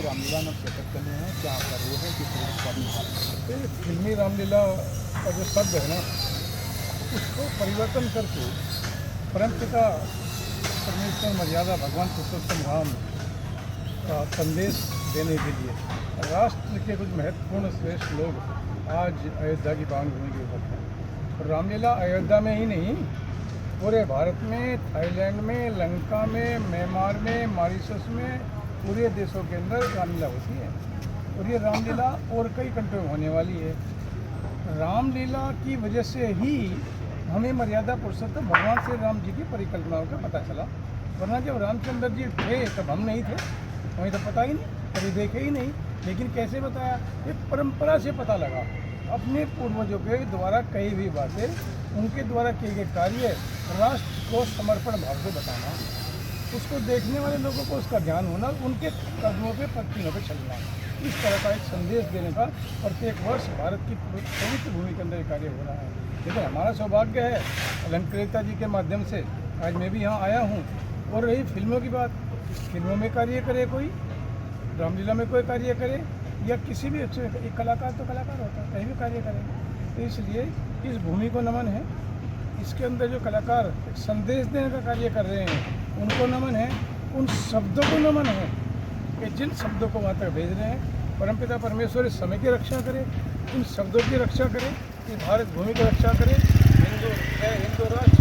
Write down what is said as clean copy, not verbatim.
रामलीला में प्रकट करने हैं, क्या आपका रोल है, किस तरह का निभाना है? ये फिल्मी रामलीला का जो शब्द है ना, उसको परिवर्तन करके परमपिता परमेश्वर मर्यादा भगवान पुरुषोत्तम राम का संदेश देने के लिए राष्ट्र के कुछ महत्वपूर्ण श्रेष्ठ लोग आज अयोध्या की पावन भूमि के ऊपर हैं। और रामलीला अयोध्या में ही नहीं, पूरे भारत में, थाईलैंड में, लंका में, म्यांमार में, मॉरिशस में, पूरे देशों के अंदर रामलीला होती है। और ये रामलीला और कई कंट्री में होने वाली है। रामलीला की वजह से ही हमें मर्यादा पुरुषोत्तम भगवान श्री राम जी की परिकल्पनाओं का पता चला। वरना जब रामचंद्र जी थे तब हम नहीं थे, हमें तो पता ही नहीं, कभी देखे ही नहीं। लेकिन कैसे बताया? ये परंपरा से पता लगा, अपने पूर्वजों के द्वारा कही हुई बातें, उनके द्वारा किए गए कार्य, राष्ट्र को समर्पण भाव से बताना, उसको देखने वाले लोगों को उसका ज्ञान होना, उनके कदमों पे पत्तियों पे चलना, इस तरह का एक संदेश देने का प्रत्येक वर्ष भारत की पवित्र भूमि के अंदर कार्य हो रहा है। लेकिन हमारा सौभाग्य है, अलंकृता जी के माध्यम से आज मैं भी यहाँ आया हूँ। और रही फिल्मों की बात, फिल्मों में कार्य करे कोई, रामलीला में कोई कार्य करे, या किसी भी एक कलाकार तो कलाकार होता है, कहीं भी कार्य करेंगे। तो इसलिए इस भूमि को नमन है, इसके अंदर जो कलाकार संदेश देने का कार्य कर रहे हैं उनको नमन है, उन शब्दों को नमन है कि जिन शब्दों को वहाँ तक भेज रहे हैं। परमपिता परमेश्वर इस समय की रक्षा करे, इन शब्दों की रक्षा करे, इस भारत भूमि की रक्षा करे। हिंदू राष्ट्र